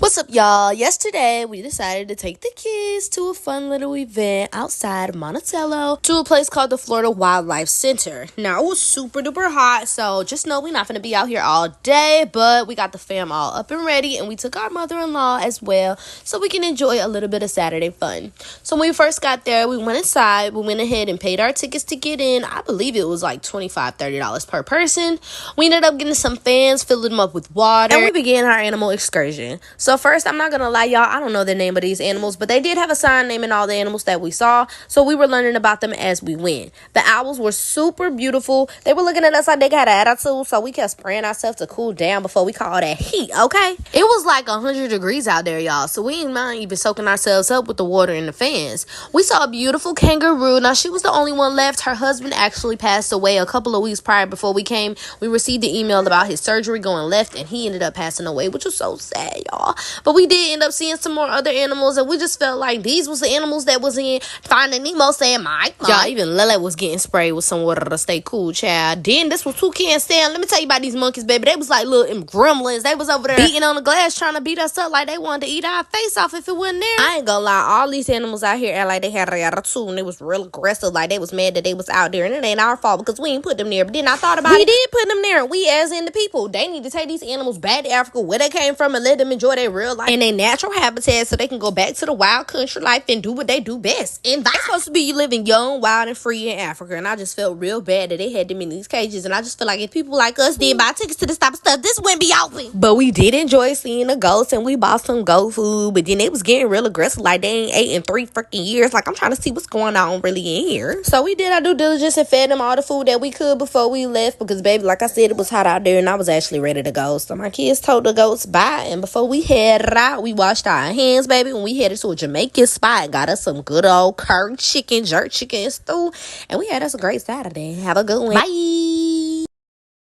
What's up, y'all? Yesterday, we decided to take the kids to a fun little event outside of Monticello to a place called the Florida Wildlife Center. Now, it was super duper hot, so just know we're not going to be out here all day, but we got the fam all up and ready, and we took our mother-in-law as well so we can enjoy a little bit of Saturday fun. So when we first got there, we went inside, we went ahead and paid our tickets to get in. I believe it was like $25-$30 per person. We ended up getting some fans, filling them up with water, and we began our animal excursion. So first, I'm not going to lie, y'all, I don't know the name of these animals, but they did have a sign naming all the animals that we saw, so we were learning about them as we went. The owls were super beautiful. They were looking at us like they got an attitude, so we kept spraying ourselves to cool down before we caught all that heat, okay? It was like 100 degrees out there, y'all, so we didn't mind even soaking ourselves up with the water and the fans. We saw a beautiful kangaroo. Now, she was the only one left. Her husband actually passed away a couple of weeks prior before we came. We received the email about his surgery going left, and he ended up passing away, which was so sad, y'all. But we did end up seeing some more other animals, and we just felt like these was the animals that was in Finding Nemo saying, Mike. Y'all, even Lele was getting sprayed with some water to stay cool, child. Then this was Toucan Sam. Let me tell you about these monkeys, baby. They was like little gremlins. They was over there beating on the glass trying to beat us up like they wanted to eat our face off if it wasn't there. I ain't gonna lie, all these animals out here act like they had a attitude, and they was real aggressive, like they was mad that they was out there, and it ain't our fault because we ain't put them there. But then I thought about it. We did put them there. We as in the people. They need to take these animals back to Africa where they came from and let them enjoy their real life in their natural habitat so they can go back to the wild country life and do what they do best. And that's supposed to be living young, wild, and free in Africa. And I just felt real bad that they had them in these cages. And I just feel like if people like us didn't buy tickets to this type of stuff, this wouldn't be open. But we did enjoy seeing the ghosts, and we bought some goat food. But then they was getting real aggressive like they ain't ate in 3 freaking years. Like, I'm trying to see what's going on really in here. So we did our due diligence and fed them all the food that we could before we left. Because, baby, like I said, it was hot out there and I was actually ready to go. So my kids told the goats bye. And before we headed out, we washed our hands, baby, when we headed to a Jamaican spot and got us some good old curry chicken, jerk chicken, and stew. And we had us a great Saturday. Have a good one. Bye.